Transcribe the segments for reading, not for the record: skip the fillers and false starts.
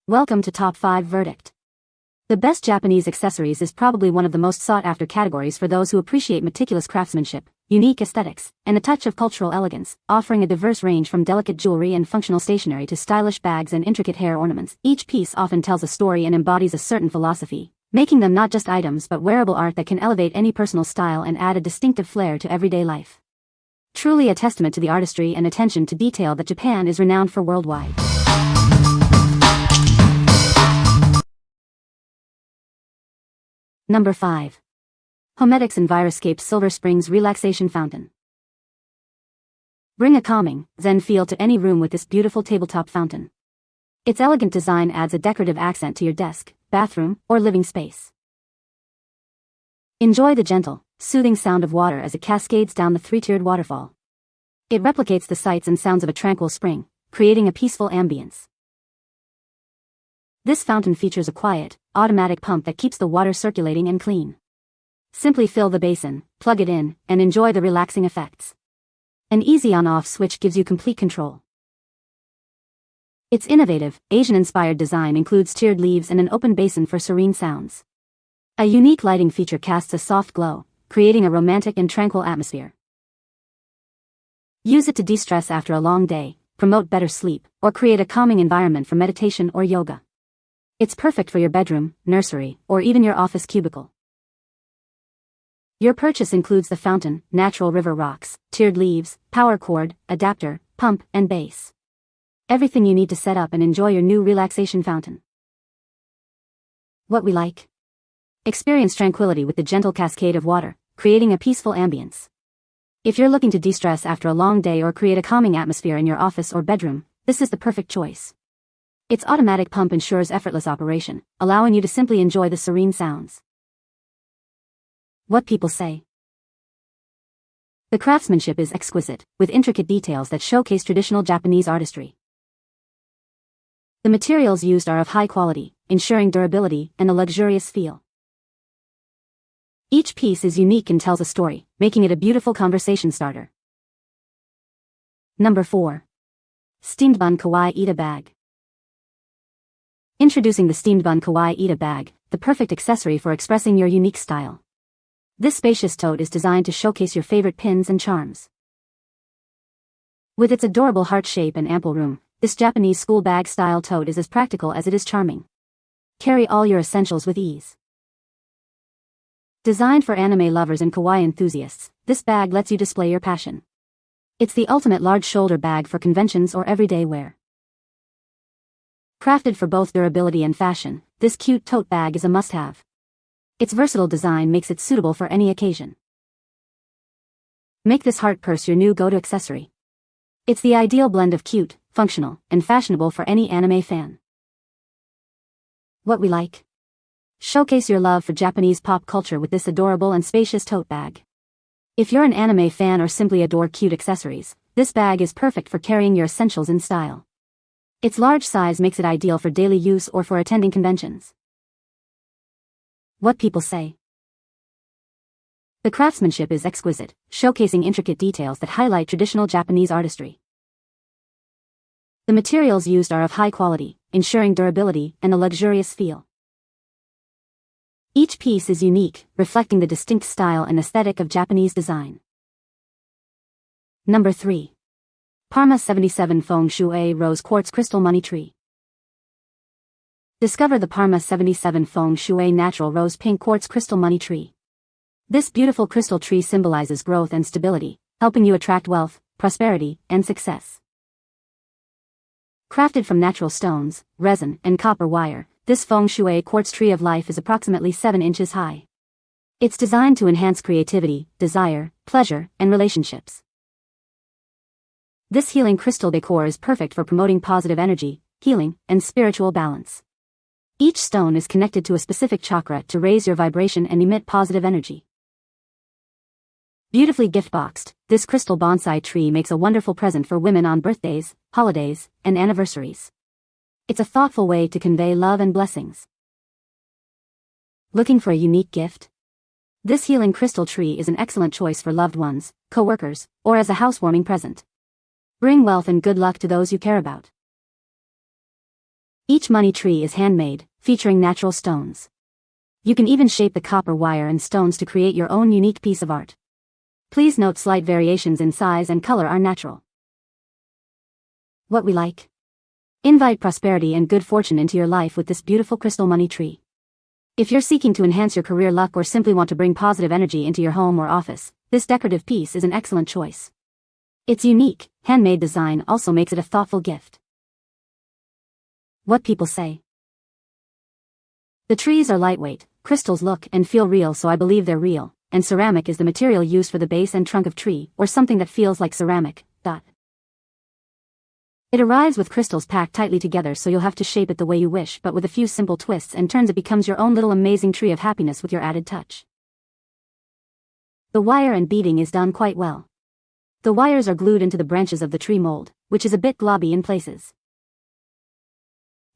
Welcome to Top 5 Verdict. The best Japanese accessories is probably one of the most sought-after categories for those who appreciate meticulous craftsmanship, unique aesthetics, and a touch of cultural elegance, offering a diverse range from delicate jewelry and functional stationery to stylish bags and intricate hair ornaments. Each piece often tells a story and embodies a certain philosophy, making them not just items but wearable art that can elevate any personal style and add a distinctive flair to everyday life. Truly a testament to the artistry and attention to detail that Japan is renowned for worldwide. Number 5. Homedics EnviraScape Silver Springs Relaxation Fountain. Bring a calming, zen feel to any room with this beautiful tabletop fountain. Its elegant design adds a decorative accent to your desk, bathroom, or living space. Enjoy the gentle, soothing sound of water as it cascades down the three-tiered waterfall. It replicates the sights and sounds of a tranquil spring, creating a peaceful ambience. This fountain features a quiet, automatic pump that keeps the water circulating and clean. Simply fill the basin, plug it in, and enjoy the relaxing effects. An easy on-off switch gives you complete control. Its innovative, Asian-inspired design includes tiered leaves and an open basin for serene sounds. A unique lighting feature casts a soft glow, creating a romantic and tranquil atmosphere. Use it to de-stress after a long day, promote better sleep, or create a calming environment for meditation or yoga. It's perfect for your bedroom, nursery, or even your office cubicle. Your purchase includes the fountain, natural river rocks, tiered leaves, power cord, adapter, pump, and base. Everything you need to set up and enjoy your new relaxation fountain. What we like? Experience tranquility with the gentle cascade of water, creating a peaceful ambience. If you're looking to de-stress after a long day or create a calming atmosphere in your office or bedroom, this is the perfect choice. Its automatic pump ensures effortless operation, allowing you to simply enjoy the serene sounds. What people say. The craftsmanship is exquisite, with intricate details that showcase traditional Japanese artistry. The materials used are of high quality, ensuring durability and a luxurious feel. Each piece is unique and tells a story, making it a beautiful conversation starter. Number 4. STEAMEDBUN Kawaii Ita Bag. Introducing the STEAMEDBUN Kawaii Ita Bag, the perfect accessory for expressing your unique style. This spacious tote is designed to showcase your favorite pins and charms. With its adorable heart shape and ample room, this Japanese school bag-style tote is as practical as it is charming. Carry all your essentials with ease. Designed for anime lovers and kawaii enthusiasts, this bag lets you display your passion. It's the ultimate large shoulder bag for conventions or everyday wear. Crafted for both durability and fashion, this cute tote bag is a must-have. Its versatile design makes it suitable for any occasion. Make this heart purse your new go-to accessory. It's the ideal blend of cute, functional, and fashionable for any anime fan. What we like? Showcase your love for Japanese pop culture with this adorable and spacious tote bag. If you're an anime fan or simply adore cute accessories, this bag is perfect for carrying your essentials in style. Its large size makes it ideal for daily use or for attending conventions. What people say. The craftsmanship is exquisite, showcasing intricate details that highlight traditional Japanese artistry. The materials used are of high quality, ensuring durability and a luxurious feel. Each piece is unique, reflecting the distinct style and aesthetic of Japanese design. Number 3. Parma 77 Feng Shui Rose Quartz Crystal Money Tree. Discover the Parma 77 Feng Shui Natural Rose Pink Quartz Crystal Money Tree. This beautiful crystal tree symbolizes growth and stability, helping you attract wealth, prosperity, and success. Crafted from natural stones, resin, and copper wire, this Feng Shui quartz tree of life is approximately 7 inches high. It's designed to enhance creativity, desire, pleasure, and relationships. This healing crystal decor is perfect for promoting positive energy, healing, and spiritual balance. Each stone is connected to a specific chakra to raise your vibration and emit positive energy. Beautifully gift-boxed, this crystal bonsai tree makes a wonderful present for women on birthdays, holidays, and anniversaries. It's a thoughtful way to convey love and blessings. Looking for a unique gift? This healing crystal tree is an excellent choice for loved ones, co-workers, or as a housewarming present. Bring wealth and good luck to those you care about. Each money tree is handmade, featuring natural stones. You can even shape the copper wire and stones to create your own unique piece of art. Please note slight variations in size and color are natural. What we like. Invite prosperity and good fortune into your life with this beautiful crystal money tree. If you're seeking to enhance your career luck or simply want to bring positive energy into your home or office, this decorative piece is an excellent choice. Its unique, handmade design also makes it a thoughtful gift. What people say. The trees are lightweight, crystals look and feel real, so I believe they're real, and ceramic is the material used for the base and trunk of tree, or something that feels like ceramic. It arrives with crystals packed tightly together, so you'll have to shape it the way you wish, but with a few simple twists and turns it becomes your own little amazing tree of happiness with your added touch. The wire and beading is done quite well. The wires are glued into the branches of the tree mold, which is a bit globby in places.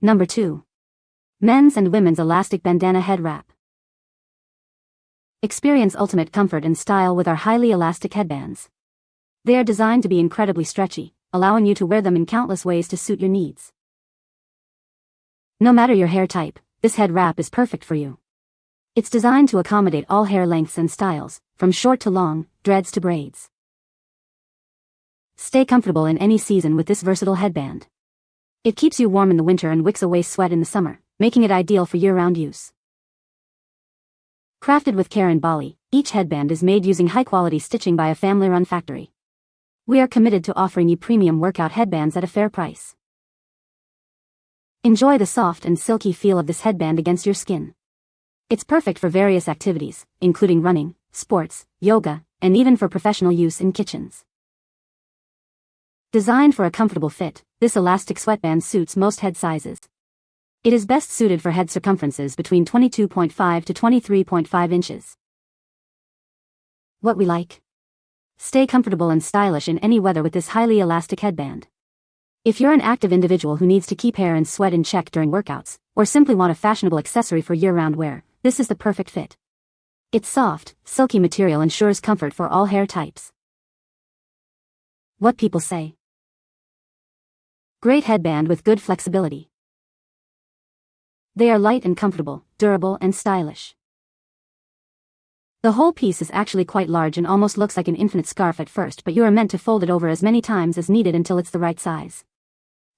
Number 2. Men's and women's elastic bandana head wrap. Experience ultimate comfort and style with our highly elastic headbands. They are designed to be incredibly stretchy, allowing you to wear them in countless ways to suit your needs. No matter your hair type, this head wrap is perfect for you. It's designed to accommodate all hair lengths and styles, from short to long, dreads to braids. Stay comfortable in any season with this versatile headband. It keeps you warm in the winter and wicks away sweat in the summer, making it ideal for year-round use. Crafted with care in Bali, each headband is made using high-quality stitching by a family-run factory. We are committed to offering you premium workout headbands at a fair price. Enjoy the soft and silky feel of this headband against your skin. It's perfect for various activities, including running, sports, yoga, and even for professional use in kitchens. Designed for a comfortable fit, this elastic sweatband suits most head sizes. It is best suited for head circumferences between 22.5 to 23.5 inches. What we like. Stay comfortable and stylish in any weather with this highly elastic headband. If you're an active individual who needs to keep hair and sweat in check during workouts, or simply want a fashionable accessory for year-round wear, this is the perfect fit. Its soft, silky material ensures comfort for all hair types. What people say. Great headband with good flexibility. They are light and comfortable, durable and stylish. The whole piece is actually quite large and almost looks like an infinite scarf at first, but you are meant to fold it over as many times as needed until it's the right size.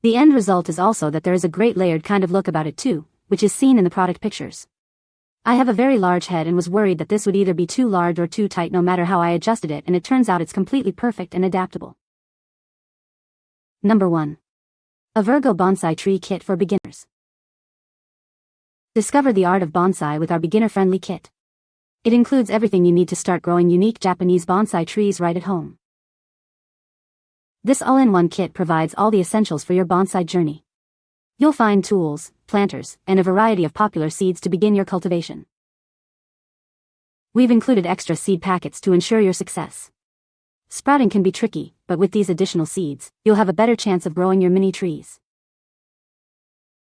The end result is also that there is a great layered kind of look about it too, which is seen in the product pictures. I have a very large head and was worried that this would either be too large or too tight no matter how I adjusted it, and it turns out it's completely perfect and adaptable. Number 1. Avergo Bonsai Tree Kit for Beginners. Discover the art of bonsai with our beginner-friendly kit. It includes everything you need to start growing unique Japanese bonsai trees right at home. This all-in-one kit provides all the essentials for your bonsai journey. You'll find tools, planters, and a variety of popular seeds to begin your cultivation. We've included extra seed packets to ensure your success. Sprouting can be tricky, but with these additional seeds, you'll have a better chance of growing your mini trees.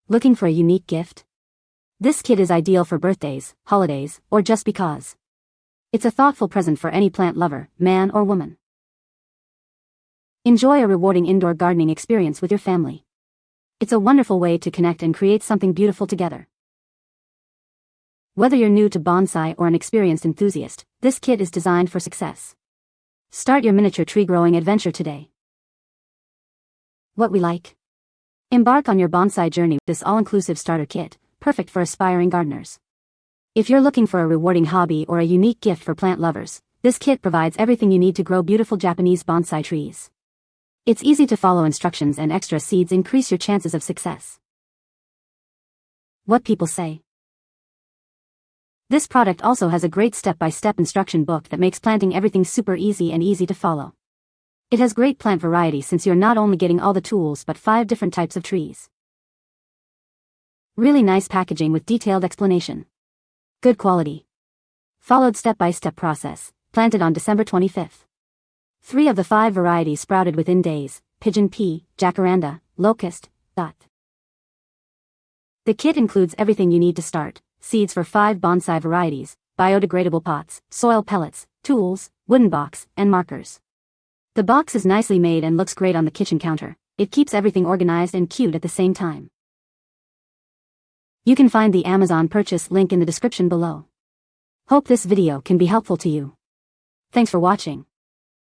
Looking for a unique gift? This kit is ideal for birthdays, holidays, or just because. It's a thoughtful present for any plant lover, man or woman. Enjoy a rewarding indoor gardening experience with your family. It's a wonderful way to connect and create something beautiful together. Whether you're new to bonsai or an experienced enthusiast, this kit is designed for success. Start your miniature tree growing adventure today. What we like. Embark on your bonsai journey with this all-inclusive starter kit, perfect for aspiring gardeners. If you're looking for a rewarding hobby or a unique gift for plant lovers, this kit provides everything you need to grow beautiful Japanese bonsai trees. It's easy to follow instructions, and extra seeds increase your chances of success. What people say. This product also has a great step-by-step instruction book that makes planting everything super easy and easy to follow. It has great plant variety since you're not only getting all the tools but 5 different types of trees. Really nice packaging with detailed explanation. Good quality. Followed step-by-step process, planted on December 25th. 3 of the 5 varieties sprouted within days: pigeon pea, jacaranda, locust. The kit includes everything you need to start: seeds for 5 bonsai varieties, biodegradable pots, soil pellets, tools, wooden box, and markers. The box is nicely made and looks great on the kitchen counter. It keeps everything organized and cute at the same time. You can find the Amazon purchase link in the description below. Hope this video can be helpful to you. Thanks for watching.